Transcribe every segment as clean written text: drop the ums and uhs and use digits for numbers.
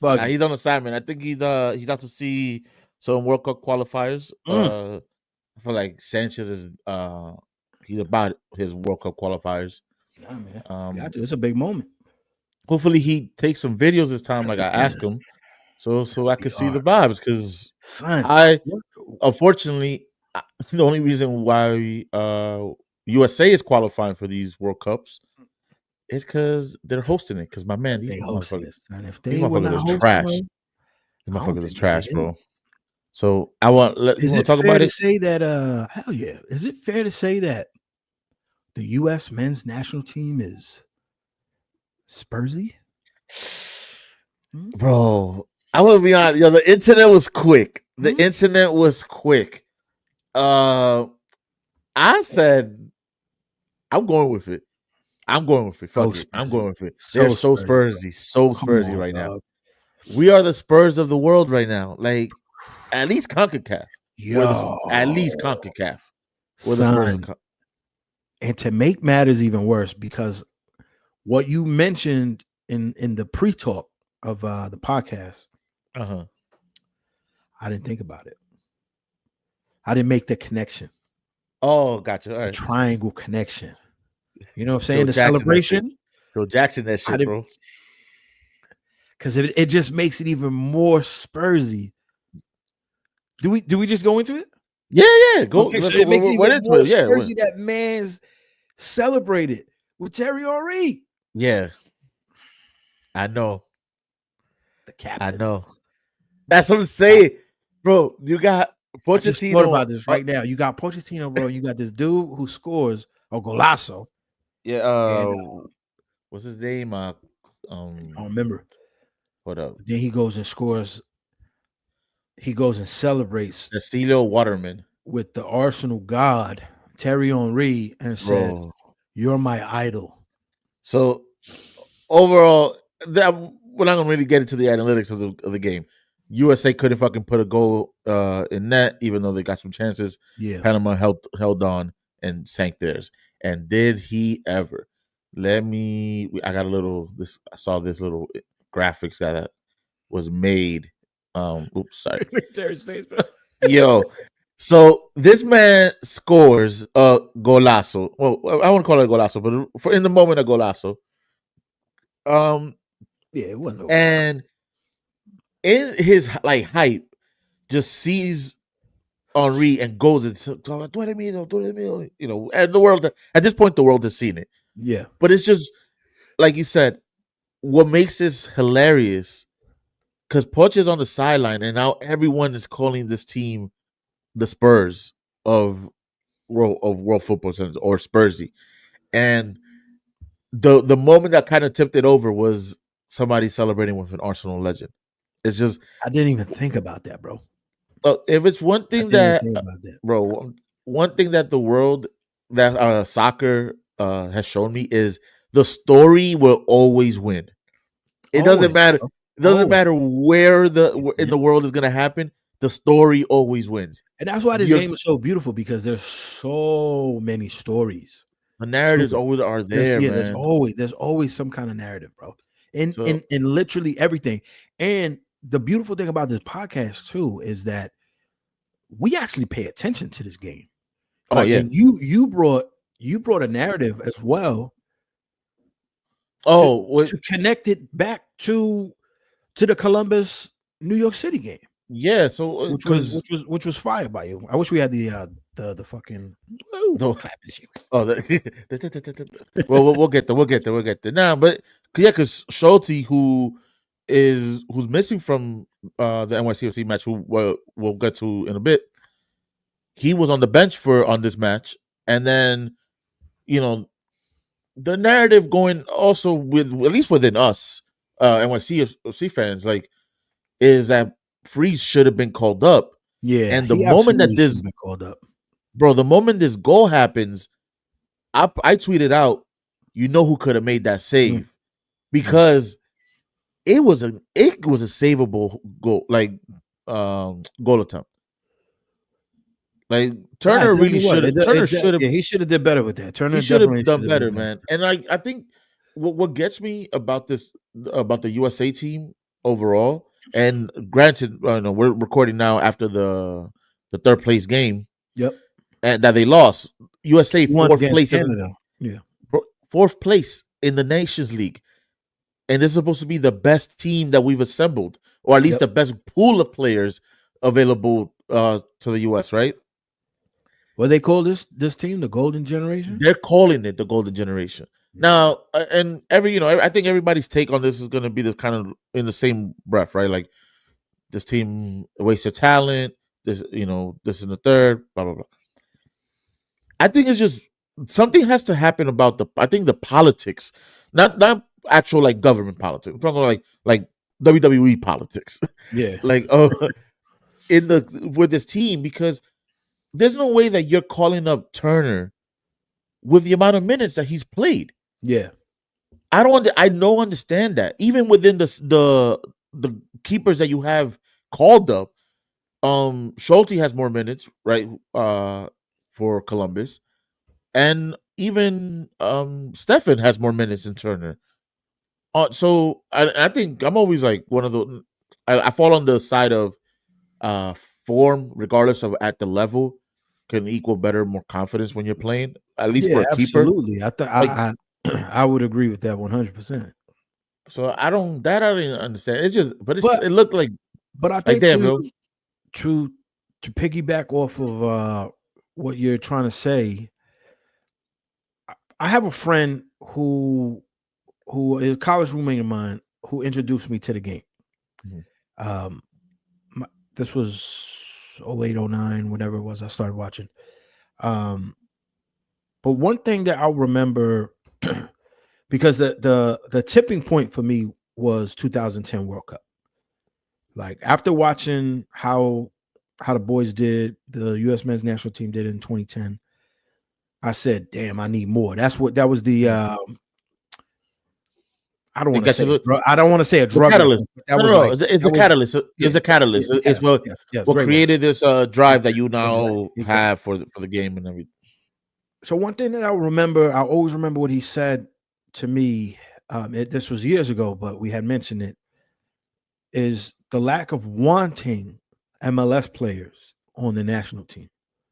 Fuck Nah, it. he's on assignment. I think he's out to see some World Cup qualifiers. I feel like Sanchez is he's about his World Cup qualifiers. Nah, man. Um, Got you. It's a big moment. hopefully he takes some videos this time, like I asked him, so I could see VR. the vibes. Because Son. I, What? unfortunately, the only reason why USA is qualifying for these World Cups is because they're hosting it. Because my man, They hosting this. And if these they were motherfuckers not is hosting trash. it, These I don't motherfuckers is think they get trash, in. bro. So I want. You Is want it to talk fair about to it? say that hell yeah. Is it fair to say that the US men's national team is Spursy? Hmm? Bro, I want to be honest. Yo, the internet was quick. The Hmm? internet was quick. Uh, I said I'm going with it. I'm going with it. So Fuck it. I'm Spursy. going with it. They're So so Spursy, bro. Spursy, so Come Spursy on, right now. dog. We are the Spurs of the world right now. Like at least CONCACAF. Yo, At least CONCACAF. We're the Spurs of son. And to make matters even worse, because what you mentioned in the pre-talk of the podcast, uh-huh. I didn't think about it. I didn't make the connection, Oh, gotcha. All the right. triangle connection. You know what I'm saying? Phil The Jackson that shit. celebration. Phil Jackson that I shit, didn't, bro. because it just makes it even more Spursy. Do we just go into it? Yeah, yeah. Go. Okay, Let's so go. it makes it We're even into more it. Yeah. Spursy that man's celebrated with Terry Henry, Yeah. I know. the I captain. know. That's what I'm saying, bro. You got I just thought Pochettino. about this right now. You got Pochettino, bro. You got this dude who scores a golazo, Yeah. and What's his name? I don't remember. Hold up. Then he goes and scores. He goes and celebrates Cecilio Waterman, with the Arsenal god Terry Henry and says, bro. "You're my idol." So overall, that we're not gonna really get into the analytics of the game. USA couldn't fucking put a goal in net, even though they got some chances. Yeah, Panama held on and sank theirs. And did he ever? Let me. I got a little. This I saw this little graphics that was made. Oops, sorry. Terry's face, bro. Yo, so this man scores a golazo. Well, I wouldn't call it a golazo, but in the moment a golazo. Um, Yeah, it wasn't over. and in his like hype, just sees Henri and goes and says, you know, and the world at this point the world has seen it. Yeah, But it's just like you said, what makes this hilarious because Poch is on the sideline and now everyone is calling this team the Spurs of world football Center or Spursy. And the moment that kind of tipped it over was somebody celebrating with an Arsenal legend. It's just I didn't even think about that, bro. if it's one I thing didn't even that think about that. bro, one thing that the world that soccer has shown me is the story will always win. It doesn't Always, matter. bro. It doesn't Always. matter where in Yep. the world is going to happen. The story always wins. And that's why this You're, game is so beautiful because there's so many stories. the narratives Super. always are There's there, yeah, man. there's always some kind of narrative, bro. In So in literally everything. And the beautiful thing about this podcast too is that we actually pay attention to this game. oh Like, yeah. and you brought a narrative as well Oh, to connect it back to the Columbus New York City game, yeah. So because which was fired by you. I wish we had the fucking woo, no, clap this shit. oh, well, we'll get there. We'll get there. We'll get there. Now, but yeah, because Schulte, who's missing from the NYCFC match, who we'll get to in a bit, he was on the bench on this match, and then you know the narrative going also with at least within us NYCFC fans like is that Freeze should have been called up, Yeah, and the he moment absolutely that should this have been called up. bro, the moment this goal happens, I tweeted out, you know who could have made that save because it was a savable goal, like goal attempt. Like Turner really should have. Turner should have. Yeah, he should have did better with that. He Turner should have definitely done should have better, done man. And I think what gets me about the USA team overall. And granted, we're recording now after the third place game, Yep. and that they lost. USA Won fourth against place in Canada. Yeah. fourth place in the Nations League, and this is supposed to be the best team that we've assembled, or at least Yep. the best pool of players available to the US. Right? What they call this team, the Golden Generation? They're calling it the Golden Generation. Yeah. Now, and I think everybody's take on this is going to be the kind of in the same breath, right? Like this team wasted talent. This in the third, blah blah blah. I think it's just something has to happen about I think the politics, not actual like government politics. I'm talking like WWE politics, Yeah. like in the with this team, because there's no way that you're calling up Turner with the amount of minutes that he's played. Yeah. I don't understand that. Even within the keepers that you have called up, Schulte has more minutes, right? For Columbus. And even Stefan has more minutes than Turner. So I think I'm always like one of the I fall on the side of uh form, regardless of at the level, can equal better, more confidence when you're playing, at least for Yeah, a keeper. absolutely. Like, I would agree with that 100%. so I didn't understand. It's just, but But it looked but I like think damn, bro. to to piggyback off of what you're trying to say, I have a friend who is a college roommate of mine who introduced me to the game. Mhm. Um, this was 08, 09, whatever it was. I started watching. But one thing that I'll remember, because the tipping point for me was 2010 World Cup. Like after watching how the boys did, the U.S. men's national team did in 2010, I said, "Damn, I need more." That was the I don't It want to got you say I don't want to say a the drug catalyst. reference, but that No, was no, no. like It's that a was catalyst. yeah, It's a catalyst. the It's catalyst. what Yes, what great word. created this drive that Exactly, you now exactly. have for the game and everything. So one thing that I'll always remember what he said to me. This was years ago, but we had mentioned it. Is the lack of wanting MLS players on the national team,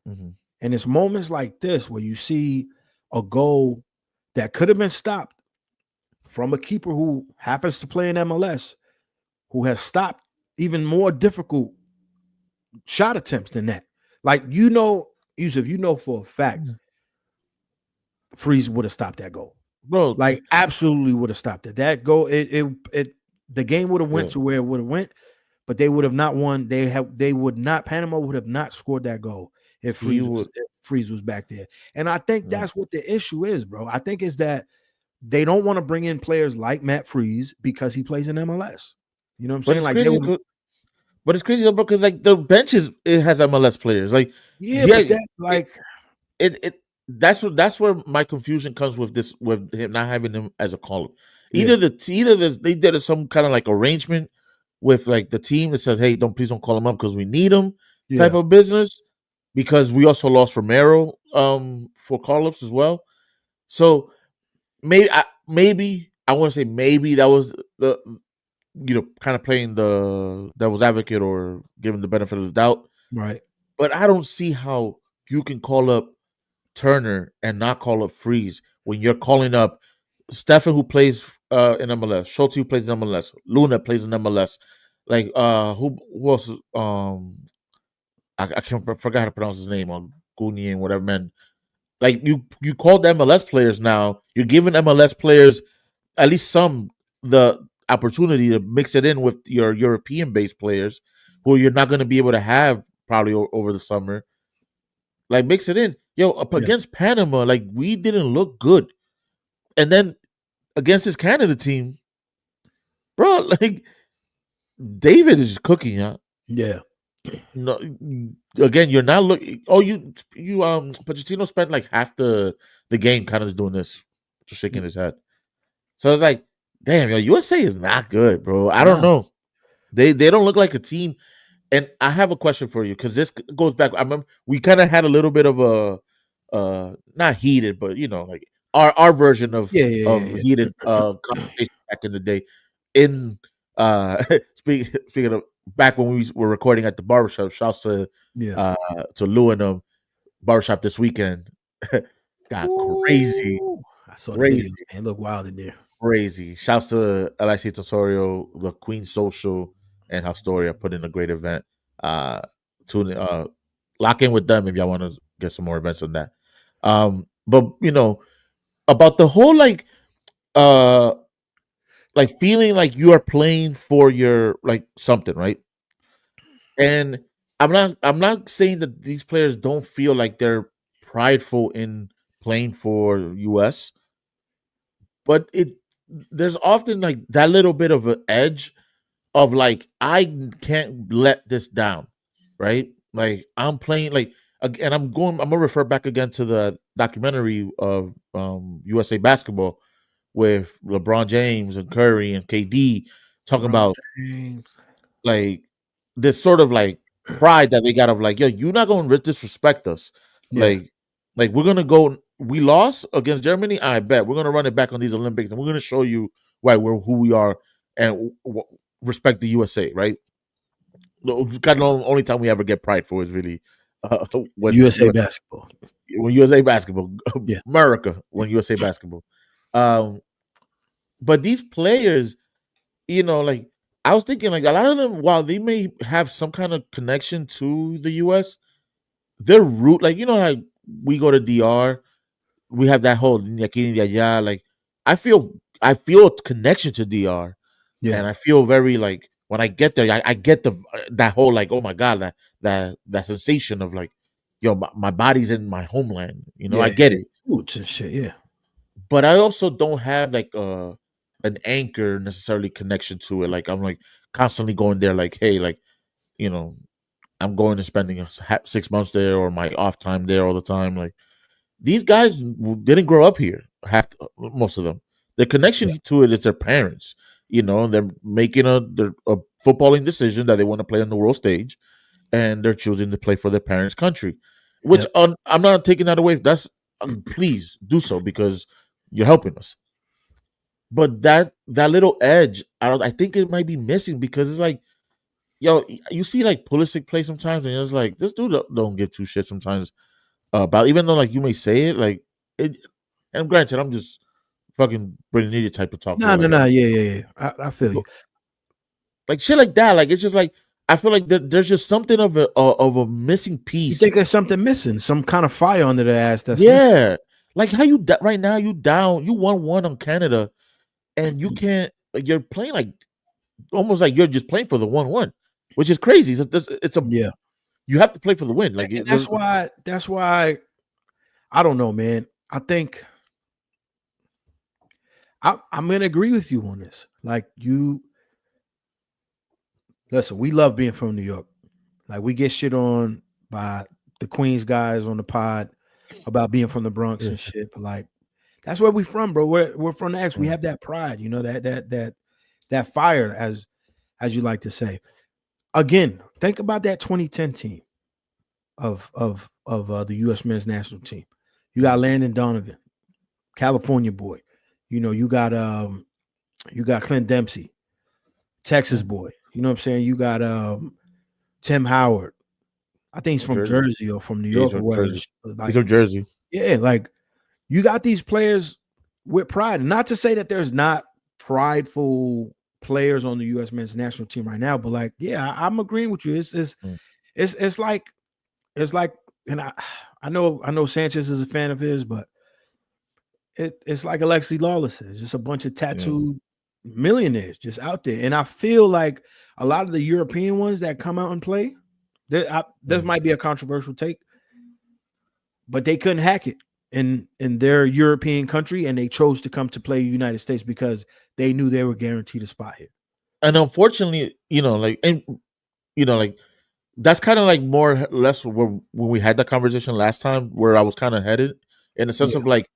Mm-hmm. and it's moments like this where you see a goal that could have been stopped from a keeper who happens to play in MLS, who has stopped even more difficult shot attempts than that. Like Yusuf, for a fact, Freeze would have stopped that goal. Bro, Like absolutely would have stopped it. That goal, it the game would have went yeah, to where it would have went, but they would have not won. They would not. Panama would have not scored that goal he would. If Freeze was back there. And I think Yeah. that's what the issue is, bro. I think is that they don't want to bring in players like Matt Freeze because he plays in MLS. You know what I'm But saying? it's Like they crazy. would, But it's crazy, bro, because like the benches it has MLS players. Like, yeah, yeah, but that it like it that's where my confusion comes with this, with him not having him as a call up. yeah, They did some kind of like arrangement with like the team that says, hey, please don't call him up because we need him, type yeah, of business. Because we also lost Romero for call ups as well. So maybe I want to say maybe that was the kind of playing the devil's advocate or giving the benefit of the doubt. right, But I don't see how you can call up Turner and not call up Freeze when you're calling up Stefan, who plays in MLS, Schulte, who plays in MLS, Luna plays in MLS. Like who else? I can't forgot how to pronounce his name on Guni and whatever, man. Like you called MLS players now. You're giving MLS players at least some the opportunity to mix it in with your European based players who you're not going to be able to have probably over the summer. Like mix it in. Yo, up yeah, against Panama, like we didn't look good. And then against this Canada team, bro, like David is cooking, huh? yeah, No, again, you're not looking. Oh, you Pochettino spent like half the game kind of doing this, just shaking his head. So it's like, damn, yo, USA is not good, bro. I don't nah, know. They don't look like a team. And I have a question for you because this goes back. I remember we kind of had a little bit of a not heated, but like our version yeah, yeah, of yeah, heated conversation back in the day in Speaking of back when we were recording at the barbershop, shouts Yeah. to Lou and them barbershop this weekend. Got crazy, Ooh, I saw the crazy, video, man. It looked wild in there. crazy. Shouts to LIC Tesorio, the Queen Social, and Haustoria put in a great event. To lock in with them if y'all want to get some more events on that. But about the whole uh feeling like you are playing for your something, right? And I'm not saying that these players don't feel like they're prideful in playing for US, but there's often like that little bit of an edge of like I can't let this down, right? Like I'm playing and I'm gonna refer back again to the documentary of USA basketball with LeBron James and Curry and KD talking LeBron about James. like this sort of like pride that they got of like, yo, you're not gonna disrespect us. Yeah. Like we're gonna go. We lost against Germany. I bet we're gonna run it back on these Olympics, and we're gonna show you why we're who we are and respect the USA. Right? Kind of the only time we ever get pride for is really when USA basketball. USA basketball, Yeah. America when USA basketball. Um, but these players, like I was thinking, like a lot of them, while they may have some kind of connection to the US, their root, like like we go to DR, we have that whole aquí ni allá, like I feel a connection to DR, Yeah. and I feel very like when I get there, I get that whole like, oh my god, that sensation of like, yo, my body's in my homeland, I Yeah. get it, Roots and shit. Yeah. but I also don't have like an anchor necessarily connection to it. Like I'm like constantly going there, like, hey, like you know, I'm going and spending 6 months there or my off time there all the time. Like these guys didn't grow up here. Most of them, the Yeah. connection to it is their parents. They're making a footballing decision that they want to play on the world stage, and they're choosing to play for their parents' country. Which Yep. I'm not taking that away. That's please do so because you're helping us. But that little edge, I think it might be missing because it's like, yo, you see like Pulisic play sometimes, and it's like this dude don't give two shits sometimes about, even though like you may say it like it. And granted, I'm just fucking Brendan idiot type of talk No, where no, like no. Yeah, yeah, yeah. I feel you. like shit like that. Like it's just like I feel like there's just something of a missing You piece. think there's something missing? Some kind of fire under their ass that's missing. Yeah, like how right now you down, you 1-1 on Canada, and you can't. Like, you're playing like almost like you're just playing for the 1-1, which is crazy. It's a Yeah. you have to play for the win. Like And that's why I don't know, man. I think I'm gonna agree with you on this. Like you listen, we love being from New York. Like we get shit on by the Queens guys on the pod about being from the Bronx yeah, and shit. But like that's where we from, bro. We're from the X. We yeah, have that pride, that fire, as you like to say. Again, think about that 2010 team of the U.S. men's national team. You got Landon Donovan, California boy. You got Clint Dempsey, Texas boy. You know what I'm saying? You got Tim Howard. I think he's from from Jersey. Jersey or from New Yeah, he's York or from wherever. Jersey. He's Like, from Jersey. yeah, like you got these players with pride. Not to say that there's not prideful players on the U.S. men's national team right now, but like, yeah, I'm agreeing with you. Mm. It's like, and I know Sanchez is a fan of his, but it's like Alexi Lawless is just a bunch of Yeah. tattooed millionaires just out there. And I feel like a lot of the European ones that come out and play, this might be a controversial take, but they couldn't hack it in their European country, and they chose to come to play United States because they knew they were guaranteed a spot here. And unfortunately, like that's kind of like more or less when we had that conversation last time, where I was kind of headed in the sense Yeah, of like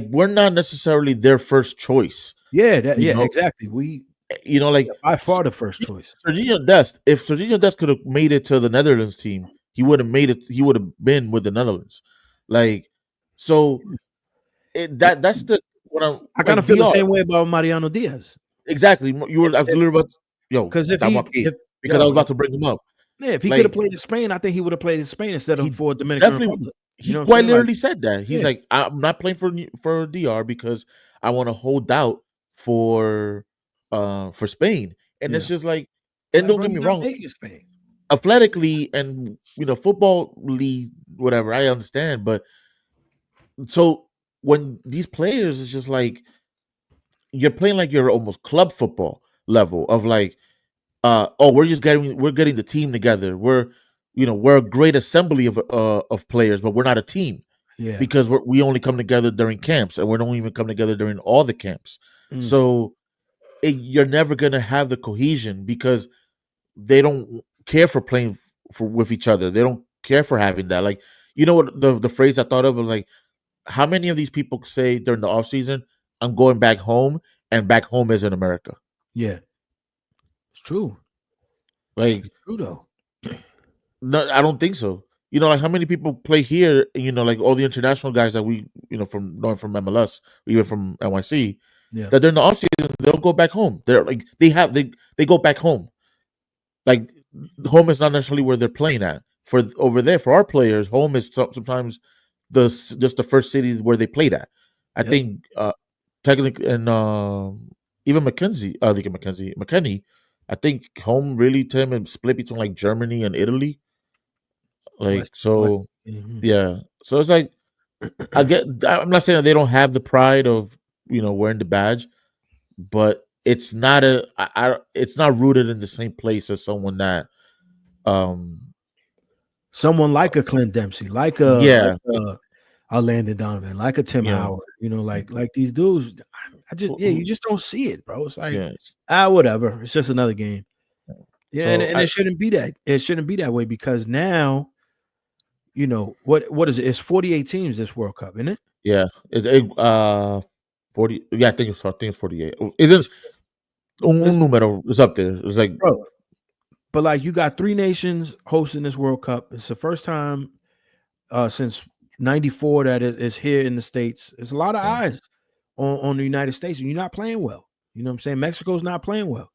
we're not necessarily their first choice. yeah, You know, exactly. We like by far the first choice. Serginho Dest. If Serginho Dest could have made it to the Netherlands team, he would have made it. He would have been with the Netherlands. Like, so that's the what I'm I kind like. of feel the DR same way about Mariano Diaz. exactly. You were If absolutely about. Yo, Because if that he, Marquez, if because I was yo, about to bring him up. yeah, if he could have Like played in Spain, I think he would have played in Spain instead of he for Dominican definitely Republic. You he know what I'm quite saying? Like, literally said that. He's yeah, like, I'm not playing for DR because I want to hold out for Spain. And it's yeah. just like, and Like, don't bro, get me you're not wrong, making Spain. athletically and football league, whatever, I understand. But so when these players, it's just like you're playing like you're almost club football level of like, oh, we're getting the team together. We're a great assembly of players, but we're not a team Yeah. because we only come together during camps, and we don't even come together during all the camps. Mm, So you're never gonna have the cohesion because they don't care for playing with each other. They don't care for having that. Like, you know what the phrase I thought of was like, how many of these people say during the off season, I'm going back home, and back home is in America. yeah. It's true. Like, It's true though. no, I don't think so. Like how many people play here, like all the international guys that we, from knowing from MLS, or even from NYC, Yeah. that during the offseason, they'll go back home. They're like, they go back home. Like, home is not necessarily where they're playing at. For over there, for our players, home is sometimes just the first city where they played at. I Yep. think technically, and even McKenny, I think home really to him is split between like Germany and Italy. Like, West. so Mhm. yeah. So it's like, I'm not saying that they don't have the pride of wearing the badge, but it's not it's not rooted in the same place as someone that um Someone like a Clint Dempsey, like yeah, a Landon Donovan, like a Tim you know Howard. Like these dudes. I just you just don't see it, bro. It's like yeah. whatever. It's just another game. Yeah, and, So and it shouldn't be that. It shouldn't be that way because now, what is it? It's 48 teams this World Cup, isn't it? yeah, 40. Yeah, I think it's 48. It is un Listen, número. It's up there. It's like, bro. But like you got three nations hosting this World Cup. It's the first time since '94 that is here in the States. There's a lot of yeah, eyes on the United States, and you're not playing well. You know what I'm saying? Mexico's not playing well.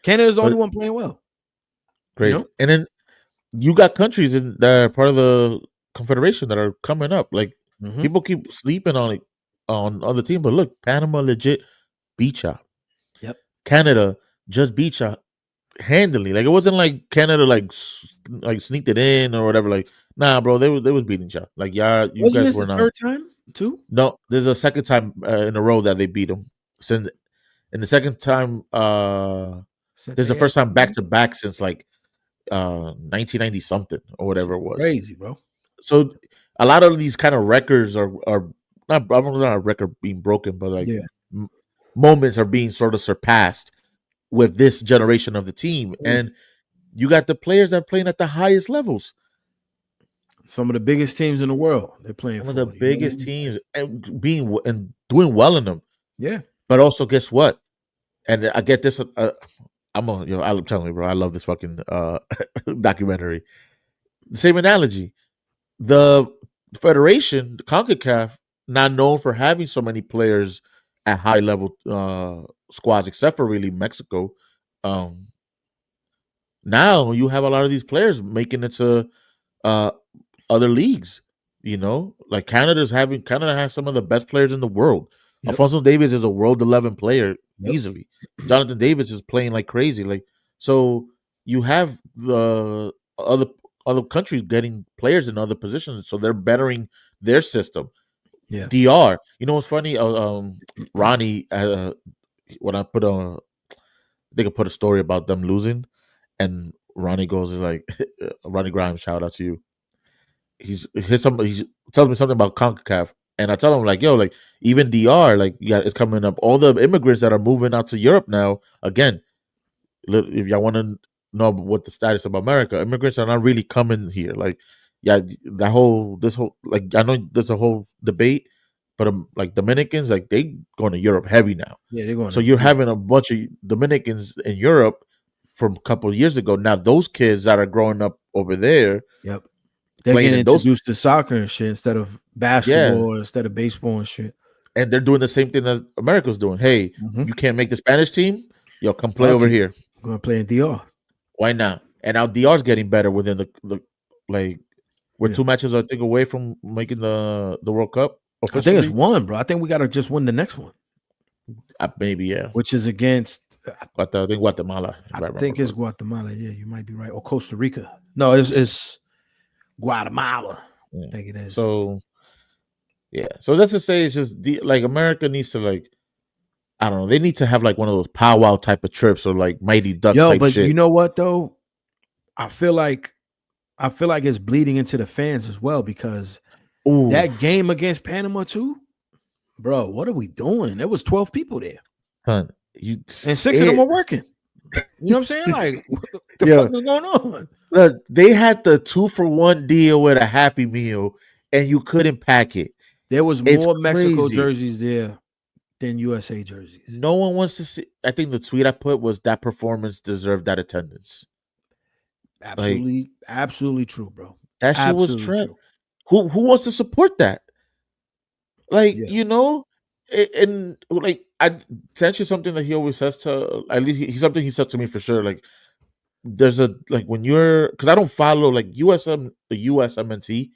Canada's the only but one playing well. You crazy. know? And then you got countries that are part of the confederation that are coming up. Like, Mm-hmm. people keep sleeping on on other teams, but look, Panama legit beat y'all. Yep. Canada just beat y'all handily. Like, it wasn't like Canada like sneaked it in or whatever. Like, nah, bro, they was beating y'all. Like, y'all, you Wasn't guys this were the not. third time too? No, there's a second time in a row that they beat them. Since and the second time, Since there's the they had first time back to back since like 1990 something or whatever it was. crazy, bro. So a lot of these kind of records are not. I'm not a record being broken, but like Yeah. m- moments are being sort of surpassed with this generation of the team, Mm. and you got the players that are playing at the highest levels. Some of the biggest teams in the world they're playing One of the for. You know what I biggest mean? teams and and doing well in them. Yeah. But also, guess what? And I get this. I'm telling you, bro. I love this fucking documentary. The same analogy. The Federation, the CONCACAF, not known for having so many players at high level squads, except for really Mexico. Um, Now you have a lot of these players making it to uh, other leagues. Like Canada has some of the best players in the world. Yep. Alfonso Davies is a World 11 player Yep. easily. Jonathan Davis is playing like crazy. Like, so you have the other countries getting players in other positions, so they're bettering their system. Yeah. DR, you know what's funny? Ronnie, when they could put a story about them losing, and Ronnie goes like, Ronnie Grimes, shout out to you. He tells me something about CONCACAF, and I tell him like, yo, like even DR, like, yeah, it's coming up. All the immigrants that are moving out to Europe now. Again, if y'all want to know what the status of America, immigrants are not really coming here. Like, yeah, this whole, like, I know there's a whole debate, but like Dominicans, like, they going to Europe heavy now. Yeah, they're going So to you're having a bunch of Dominicans in Europe from a couple of years ago. Now those kids that are growing up over there Yep. They're playing getting in those, introduced to soccer and shit instead of yeah, basketball or instead of baseball and shit. and they're doing the same thing that America's doing. Hey, Mm-hmm. you can't make the Spanish team? Yo, come play Fuck over it. here. We're gonna play in DR. Why not? And now DR's getting better within the like. We're Yeah. 2 matches, I think, away from making the World Cup I think officially. it's one, bro. I think we gotta just win the next one, Maybe, yeah. which is against. I think Guatemala. I think it's Guatemala. Yeah, you might be right. Or Costa Rica. No, it's Guatemala. Yeah. I think it is. So, yeah. So that's to say, it's just like America needs to like, I don't know. They need to have like one of those powwow type of trips or like Mighty Ducks type but shit. you know what though? I feel like it's bleeding into the fans as well because that game against Panama too, bro. What are we doing? There was 12 people there, son. And 6 of them were working. You know what I'm saying? Like, what the fuck is going on? Look, they had the 2-for-1 deal with a Happy Meal, and you couldn't pack it. There was more Mexico jerseys there than USA jerseys. No one wants to see. I think the tweet I put was that performance deserved that attendance. Absolutely true, bro. That shit was true. Who wants to support that? Like, you know, and like I sent you something that he always says to, at least something he said to me for sure. Like, there's a like when you're, because I don't follow like the USMNT.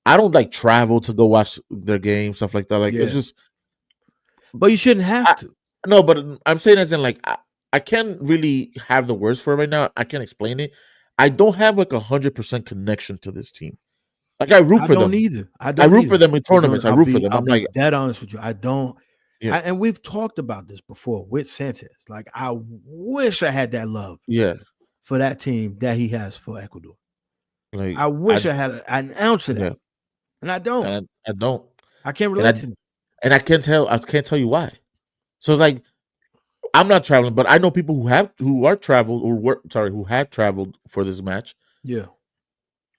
I don't like travel to go watch their games, stuff like that. Like it's just. But you shouldn't have to. No, but I'm saying as in like I can't really have the words for it right now. I can't explain it. I don't have like 100% connection to this team. Like I root for them. I root for them in tournaments. I root for them. I'm like dead honest with you. I don't. Yeah. And we've talked about this before with Sanchez. Like I wish I had that love. Yeah. For that team that he has for Ecuador. Like I wish I had an ounce of that. Yeah. And I don't. I don't. I can't relate to him. And I can't tell you why. So like I'm not traveling, but I know people who had traveled for this match. Yeah.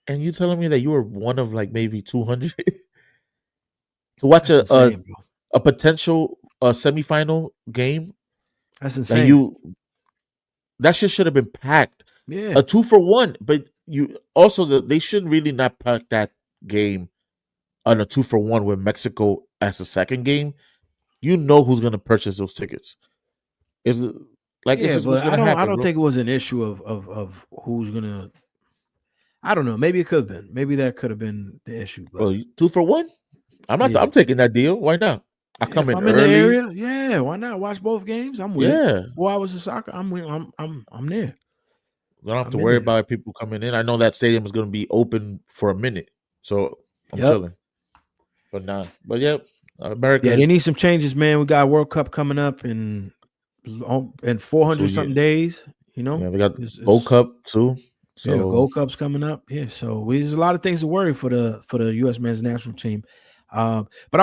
And you telling me that you were one of like maybe 200 to watch a potential semifinal game? That's insane. That shit should have been packed. Yeah. A 2-for-1, but you also they should really not pack that game on a 2-for-1 with Mexico as a second game. You know who's gonna purchase those tickets. Is it like it's just what's gonna happen? I don't think it was an issue of who's gonna. I don't know. Maybe it could have been. Maybe that could have been the issue. But 2-for-1. I'm not. I'm taking that deal. Why not? I come in early. The area. Yeah, why not watch both games? I'm with. Yeah, 4 hours of soccer. I'm there. I don't have to worry about people coming in. I know that stadium is going to be open for a minute, so I'm chilling. But nah. But yeah, America. Yeah, they need some changes, man. We got World Cup coming up in 400 something days. You know. Yeah, we got Gold Cup too. So Gold Cup's coming up. Yeah, so there's a lot of things to worry for the U.S. men's national team. But